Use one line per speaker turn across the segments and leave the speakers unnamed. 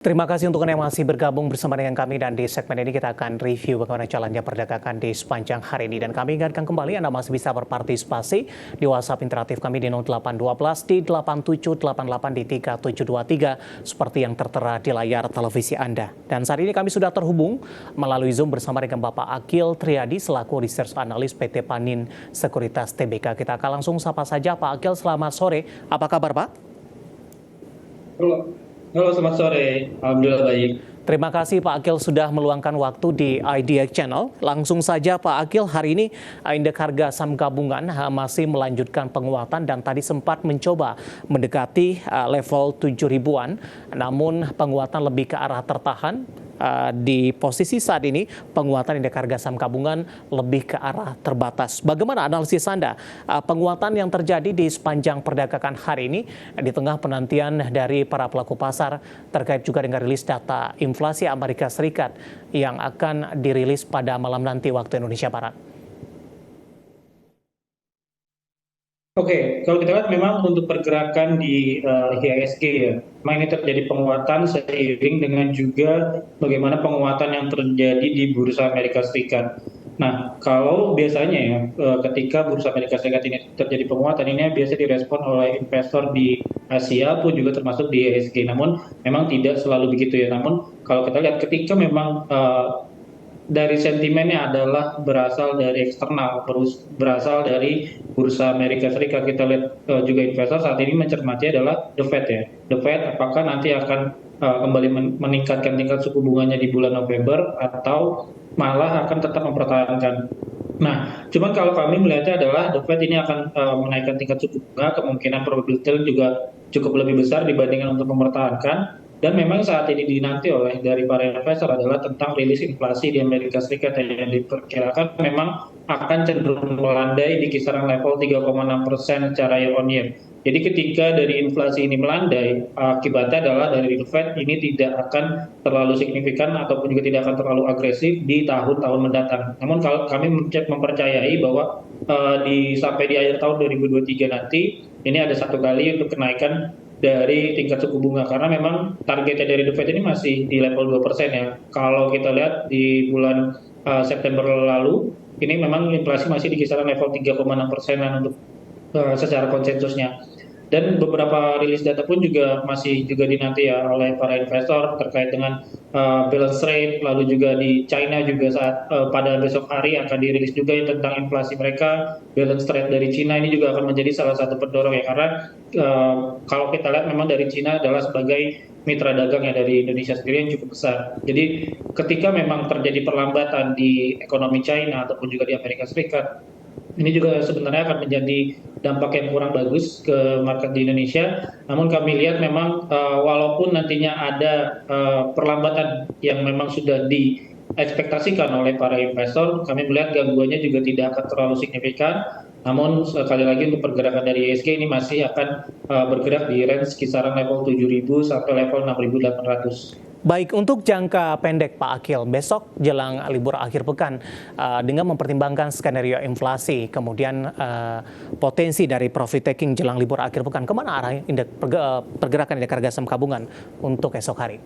Terima kasih untuk Anda yang masih bergabung bersama dengan kami dan di segmen ini kita akan review bagaimana jalannya perdagangan di sepanjang hari ini. Dan kami ingatkan kembali Anda masih bisa berpartisipasi di WhatsApp interaktif kami di 0812 di 8788 di 3723 seperti yang tertera di layar televisi Anda. Dan saat ini kami sudah terhubung melalui Zoom bersama dengan Bapak Akil Triadi selaku Research Analis PT Panin Sekuritas Tbk. Kita akan langsung sapa saja Pak Akil, selamat sore. Apa kabar Pak?
Halo, selamat sore. Alhamdulillah baik.
Terima kasih Pak Akil sudah meluangkan waktu di IDX Channel. Langsung saja Pak Akil, hari ini indeks harga saham gabungan masih melanjutkan penguatan dan tadi sempat mencoba mendekati level 7.000-an. Namun penguatan lebih ke arah tertahan. Di posisi saat ini penguatan indeks harga saham gabungan lebih ke arah terbatas. Bagaimana analisis Anda penguatan yang terjadi di sepanjang perdagangan hari ini di tengah penantian dari para pelaku pasar terkait juga dengan rilis data inflasi Amerika Serikat yang akan dirilis pada malam nanti waktu Indonesia Barat?
Oke, kalau kita lihat memang untuk pergerakan di IHSG ya, memang ini terjadi penguatan seiring dengan juga bagaimana penguatan yang terjadi di bursa Amerika Serikat. Nah, kalau biasanya ya, ketika bursa Amerika Serikat ini terjadi penguatan, ini biasa direspon oleh investor di Asia pun juga termasuk di IHSG. Namun memang tidak selalu begitu ya. Namun kalau kita lihat ketika memang dari sentimennya adalah berasal dari eksternal, berasal dari bursa Amerika Serikat. Kita lihat juga investor saat ini mencermati adalah The Fed ya. The Fed apakah nanti akan kembali meningkatkan tingkat suku bunganya di bulan November atau malah akan tetap mempertahankan. Nah, cuman kalau kami melihatnya adalah The Fed ini akan menaikkan tingkat suku bunga, kemungkinan probabilitas juga cukup lebih besar dibandingkan untuk mempertahankan. Dan memang saat ini dinanti oleh dari para investor adalah tentang rilis inflasi di Amerika Serikat yang diperkirakan memang akan cenderung melandai di kisaran level 3,6% secara year on year. Jadi ketika dari inflasi ini melandai, akibatnya adalah dari The Fed ini tidak akan terlalu signifikan ataupun juga tidak akan terlalu agresif di tahun-tahun mendatang. Namun kalau kami mempercayai bahwa sampai di akhir tahun 2023 nanti ini ada satu kali untuk kenaikan dari tingkat suku bunga karena memang targetnya dari The Fed ini masih di level 2% ya. Kalau kita lihat di bulan September lalu, ini memang inflasi masih di kisaran level 3,6%-an untuk secara konsensusnya. Dan beberapa rilis data pun juga masih juga dinanti ya oleh para investor terkait dengan balance rate, lalu juga di China juga saat pada besok hari akan dirilis juga tentang inflasi mereka, balance rate dari China ini juga akan menjadi salah satu pendorong ya karena kalau kita lihat memang dari China adalah sebagai mitra dagang ya dari Indonesia sendiri yang cukup besar. Jadi ketika memang terjadi perlambatan di ekonomi China ataupun juga di Amerika Serikat, ini juga sebenarnya akan menjadi dampak yang kurang bagus ke market di Indonesia. Namun kami lihat memang walaupun nantinya ada perlambatan yang memang sudah diekspektasikan oleh para investor, kami melihat gangguannya juga tidak akan terlalu signifikan. Namun sekali lagi untuk pergerakan dari IHSG ini masih akan bergerak di range kisaran level 7.000 sampai level 6.800.
Baik, untuk jangka pendek Pak Akil, besok jelang libur akhir pekan dengan mempertimbangkan skenario inflasi, kemudian potensi dari profit taking jelang libur akhir pekan, kemana arah pergerakan indeks harga saham gabungan untuk esok hari?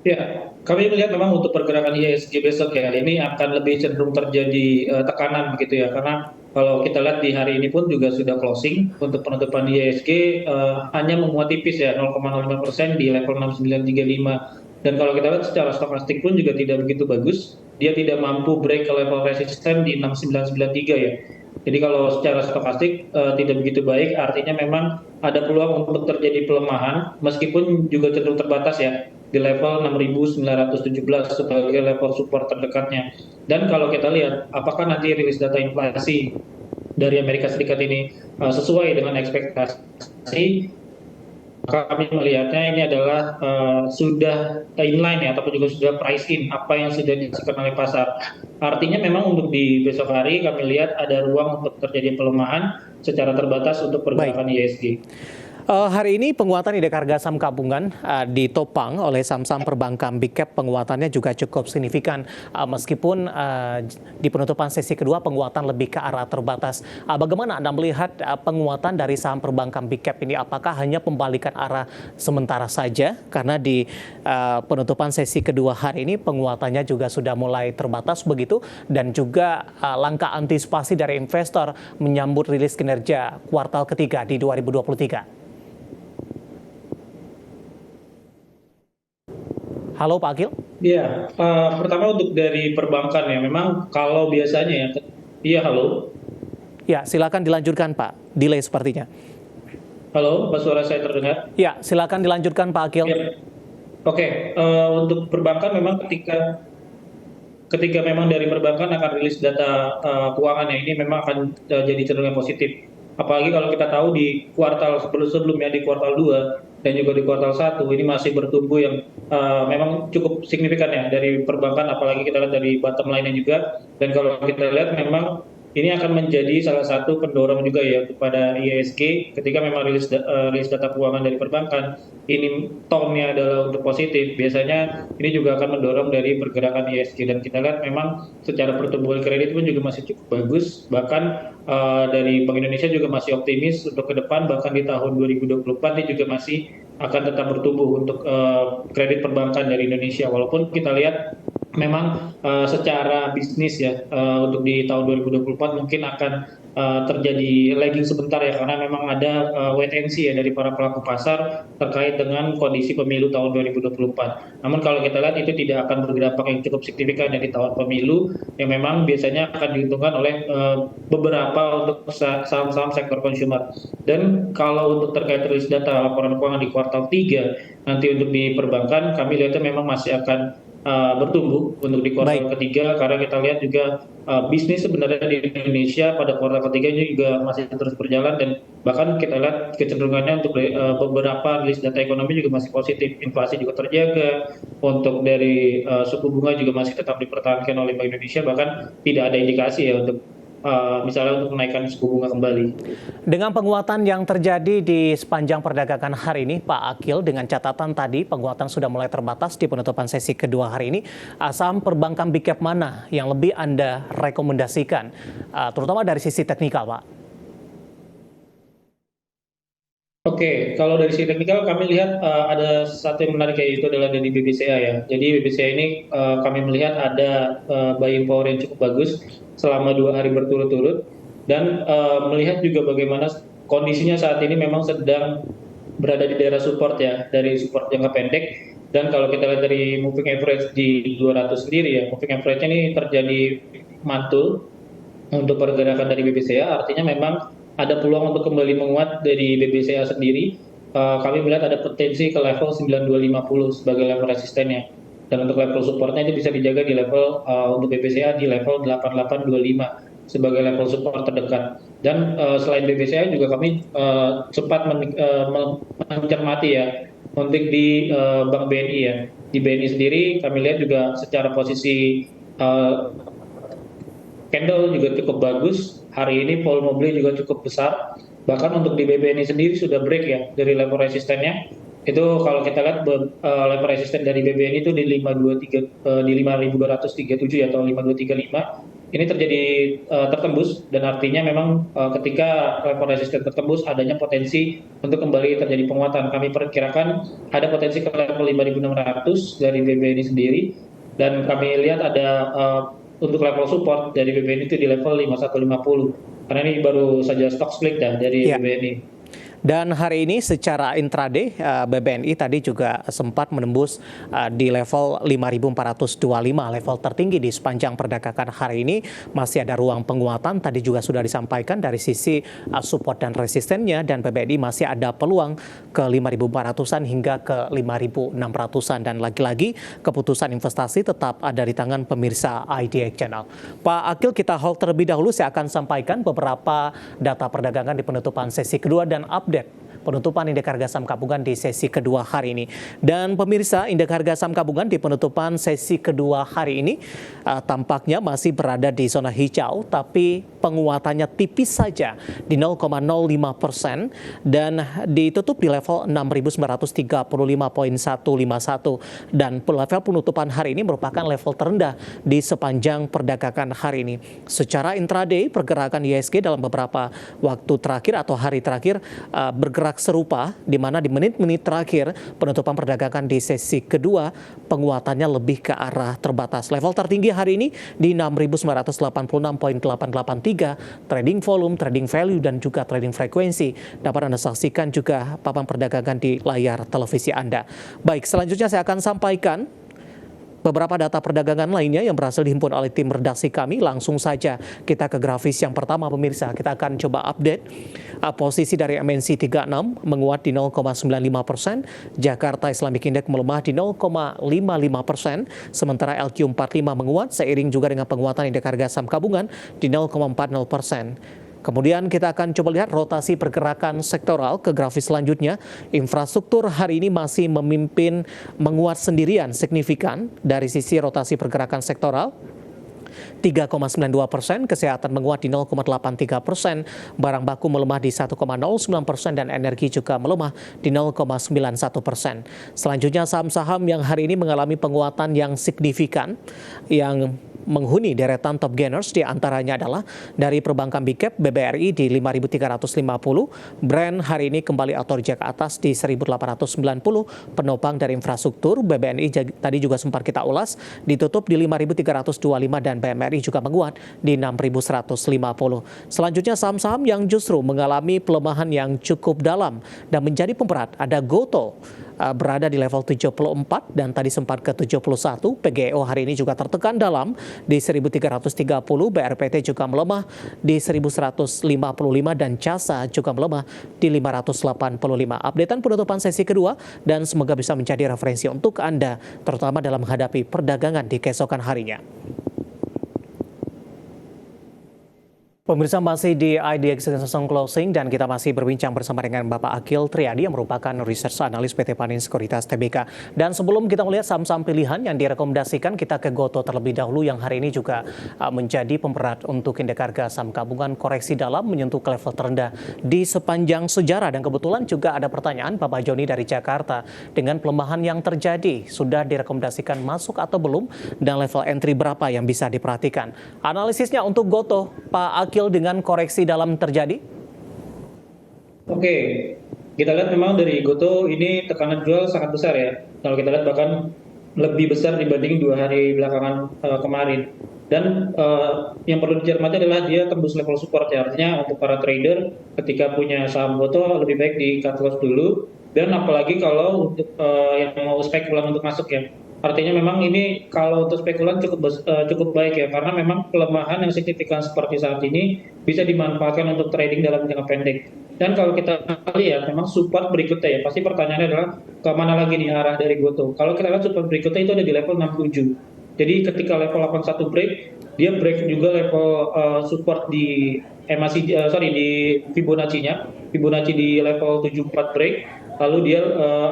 Ya, kami melihat memang untuk pergerakan IHSG besok ya, ini akan lebih cenderung terjadi tekanan begitu ya, karena kalau kita lihat di hari ini pun juga sudah closing untuk penutupan IHSG hanya menguat tipis ya 0,05% di level 6935. Dan kalau kita lihat secara stokastik pun juga tidak begitu bagus, dia tidak mampu break ke level resisten di 6993 ya. Jadi kalau secara stokastik tidak begitu baik, artinya memang ada peluang untuk terjadi pelemahan, meskipun juga cenderung terbatas ya di level 6.917 sebagai level support terdekatnya. Dan kalau kita lihat apakah nanti rilis data inflasi dari Amerika Serikat ini sesuai dengan ekspektasi, kami melihatnya ini adalah sudah inline ya ataupun juga sudah price in apa yang sudah dirasakan oleh pasar. Artinya memang untuk di besok hari kami lihat ada ruang untuk terjadi pelemahan secara terbatas untuk pergerakan IHSG.
Hari ini penguatan indeks harga saham gabungan ditopang oleh saham-saham perbankan Big Cap. Penguatannya juga cukup signifikan meskipun di penutupan sesi kedua penguatan lebih ke arah terbatas. Bagaimana Anda melihat penguatan dari saham perbankan Big Cap ini? Apakah hanya pembalikan arah sementara saja? Karena di penutupan sesi kedua hari ini penguatannya juga sudah mulai terbatas begitu, dan juga langkah antisipasi dari investor menyambut rilis kinerja kuartal ketiga di 2023. Halo Pak Akil.
Iya, pertama untuk dari perbankan ya, memang kalau biasanya ya, iya halo,
Ya, silakan dilanjutkan Pak. Delay sepertinya.
halo, Pak suara saya terdengar?
Ya, silakan dilanjutkan Pak Akil.
Iya, oke. Untuk perbankan memang ketika memang dari perbankan akan rilis data keuangan ya, ini memang akan jadi cenderung yang positif. Apalagi kalau kita tahu di kuartal sebelumnya, di kuartal 2 dan juga di kuartal 1 ini masih bertumbuh yang memang cukup signifikan ya dari perbankan, apalagi kita lihat dari bottom line-nya juga. Dan kalau kita lihat memang ini akan menjadi salah satu pendorong juga ya kepada IHSG ketika memang rilis data keuangan dari perbankan. Ini tone-nya adalah untuk positif. Biasanya ini juga akan mendorong dari pergerakan IHSG, dan kita lihat memang secara pertumbuhan kredit pun juga masih cukup bagus. Bahkan dari Bank Indonesia juga masih optimis untuk ke depan, bahkan di tahun 2024 ini juga masih akan tetap bertumbuh untuk kredit perbankan dari Indonesia. Walaupun kita lihat memang secara bisnis ya untuk di tahun 2024 mungkin akan terjadi lagging sebentar ya, karena memang ada wait and see ya dari para pelaku pasar terkait dengan kondisi pemilu tahun 2024. Namun kalau kita lihat itu tidak akan berdampak yang cukup signifikan ya di tahun pemilu, yang memang biasanya akan diuntungkan oleh beberapa untuk saham-saham sektor consumer. Dan kalau untuk terkait rilis data laporan keuangan di kuartal 3 nanti untuk di perbankan, kami lihatnya memang masih akan bertumbuh untuk di kuartal ketiga, karena kita lihat juga bisnis sebenarnya di Indonesia pada kuartal ketiga ini juga masih terus berjalan, dan bahkan kita lihat kecenderungannya untuk beberapa rilis data ekonomi juga masih positif. Inflasi juga terjaga, untuk dari suku bunga juga masih tetap dipertahankan oleh Bank Indonesia, bahkan tidak ada indikasi ya untuk misalnya untuk menaikkan suku bunga kembali.
Dengan penguatan yang terjadi di sepanjang perdagangan hari ini, Pak Akil, dengan catatan tadi penguatan sudah mulai terbatas di penutupan sesi kedua hari ini, saham perbankan Big Cap mana yang lebih Anda rekomendasikan, terutama dari sisi teknikal, Pak?
Oke, kalau dari sisi teknikal kami lihat ada satu yang menarik, yaitu adalah dari BBCA ya. Jadi BBCA ini kami melihat ada buying power yang cukup bagus selama 2 hari berturut-turut, dan melihat juga bagaimana kondisinya saat ini memang sedang berada di daerah support ya, dari support jangka pendek. Dan kalau kita lihat dari moving average di 200 sendiri ya, moving average-nya ini terjadi mantul untuk pergerakan dari BBCA, artinya memang ada peluang untuk kembali menguat dari BBCA sendiri. Kami melihat ada potensi ke level 9250 sebagai level resistennya. Dan untuk level supportnya itu bisa dijaga di level untuk BBCA di level 8825 sebagai level support terdekat. Dan selain BBCA juga kami sempat mencermati ya untuk di Bank BNI ya. Di BNI sendiri kami lihat juga secara posisi candle juga cukup bagus. Hari ini volume beli juga cukup besar. Bahkan untuk di BBNI sendiri sudah break ya dari level resistennya. Itu kalau kita lihat level resisten dari BBNI itu di 523 di 5237 ya, atau 5235. Ini terjadi tertembus, dan artinya memang ketika level resisten tertembus adanya potensi untuk kembali terjadi penguatan. Kami perkirakan ada potensi ke level 5600 dari BBNI sendiri, dan kami lihat ada untuk level support dari BBNI itu di level 5150. Karena ini baru saja stock split ya dari BBNI.
Dan hari ini secara intraday BBNI tadi juga sempat menembus di level 5.425, level tertinggi di sepanjang perdagangan hari ini. Masih ada ruang penguatan, tadi juga sudah disampaikan dari sisi support dan resistennya, dan BBNI masih ada peluang ke 5.400-an hingga ke 5.600-an. Dan lagi-lagi keputusan investasi tetap ada di tangan pemirsa IDX Channel. Pak Akil, kita hold terlebih dahulu. Saya akan sampaikan beberapa data perdagangan di penutupan sesi kedua dan update penutupan indeks harga saham gabungan di sesi kedua hari ini. Dan pemirsa, indeks harga saham gabungan di penutupan sesi kedua hari ini tampaknya masih berada di zona hijau, tapi penguatannya tipis saja di 0,05% dan ditutup di level 6.935.151 dan level penutupan hari ini merupakan level terendah di sepanjang perdagangan hari ini. Secara intraday, pergerakan IHSG dalam beberapa waktu terakhir atau hari terakhir bergerak serupa, di mana di menit-menit terakhir penutupan perdagangan di sesi kedua penguatannya lebih ke arah terbatas. Level tertinggi hari ini di 6.986.883. Trading volume, trading value, dan juga trading frekuensi dapat Anda saksikan juga papan perdagangan di layar televisi Anda. Baik, selanjutnya saya akan sampaikan beberapa data perdagangan lainnya yang berhasil dihimpun oleh tim redaksi kami. Langsung saja kita ke grafis yang pertama, pemirsa. Kita akan coba update posisi dari MNC 36 menguat di 0,95%, Jakarta Islamic Index melemah di 0,55%, sementara LQ45 menguat seiring juga dengan penguatan indeks harga saham gabungan di 0,40%. Kemudian kita akan coba lihat rotasi pergerakan sektoral ke grafis selanjutnya. Infrastruktur hari ini masih memimpin menguat sendirian signifikan dari sisi rotasi pergerakan sektoral. 3,92%, kesehatan menguat di 0,83%, barang baku melemah di 1,09% dan energi juga melemah di 0,91%. Selanjutnya saham-saham yang hari ini mengalami penguatan yang signifikan yang menghuni deretan top gainers di antaranya adalah dari perbankan Big Cap BBRI di 5.350, Brand hari ini kembali autorjek atas di 1.890, penopang dari infrastruktur BBNI tadi juga sempat kita ulas ditutup di 5.325 dan BMRI juga menguat di 6.150. Selanjutnya saham-saham yang justru mengalami pelemahan yang cukup dalam dan menjadi pemberat ada GoTo berada di level 74 dan tadi sempat ke 71. PGEO hari ini juga tertekan dalam di 1.330, BRPT juga melemah di 1.155 dan CASA juga melemah di 585. Updatean penutupan sesi kedua dan semoga bisa menjadi referensi untuk Anda terutama dalam menghadapi perdagangan di keesokan harinya. Pemirsa masih di IDX Session Closing dan kita masih berbincang bersama dengan Bapak Akil Triadi yang merupakan research analis PT Panin Sekuritas Tbk. Dan sebelum kita melihat saham-saham pilihan yang direkomendasikan, kita ke GoTo terlebih dahulu yang hari ini juga menjadi pemberat untuk indeks harga saham gabungan koreksi dalam menyentuh ke level terendah di sepanjang sejarah. Dan kebetulan juga ada pertanyaan Bapak Joni dari Jakarta, dengan pelemahan yang terjadi sudah direkomendasikan masuk atau belum dan level entry berapa yang bisa diperhatikan. Analisisnya untuk GoTo, Pak Akil, dengan koreksi dalam terjadi?
Oke, kita lihat memang dari GoTo ini tekanan jual sangat besar ya. Kalau kita lihat bahkan lebih besar dibanding 2 hari belakangan kemarin. Dan yang perlu dicermati adalah dia tembus level support ya. Artinya untuk para trader ketika punya saham GoTo lebih baik di cut loss dulu. Dan apalagi kalau untuk yang mau spekulan untuk masuk ya. Artinya memang ini kalau untuk spekulan cukup baik ya, karena memang pelemahan yang signifikan seperti saat ini bisa dimanfaatkan untuk trading dalam jangka pendek. Dan kalau kita lihat memang support berikutnya ya, pasti pertanyaannya adalah kemana lagi nih arah dari GoTo. Kalau kita lihat support berikutnya itu ada di level 67. Jadi ketika level 81 break, dia break juga level support di di Fibonacci-nya. Fibonacci di level 74 break, lalu dia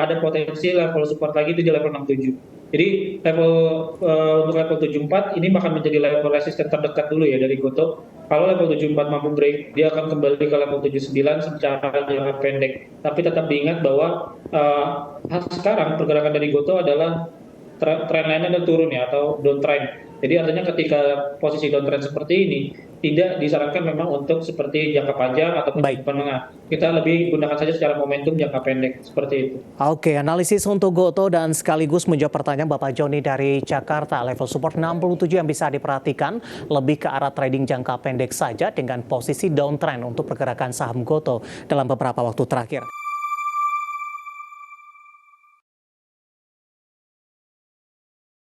ada potensi level support lagi itu di level 67. Jadi untuk level 74 ini bahkan menjadi level resisten terdekat dulu ya dari GoTo. Kalau level 74 mampu break, dia akan kembali ke level 79 secara jangka pendek. Tapi tetap diingat bahwa sekarang pergerakan dari GoTo adalah trend line-nya adalah turun ya, atau downtrend. Jadi artinya ketika posisi downtrend seperti ini, tidak disarankan memang untuk seperti jangka panjang atau jangka menengah. Kita lebih gunakan saja secara momentum jangka pendek, seperti itu.
Oke, analisis untuk GoTo dan sekaligus menjawab pertanyaan Bapak Joni dari Jakarta. Level support 67 yang bisa diperhatikan lebih ke arah trading jangka pendek saja dengan posisi downtrend untuk pergerakan saham GoTo dalam beberapa waktu terakhir.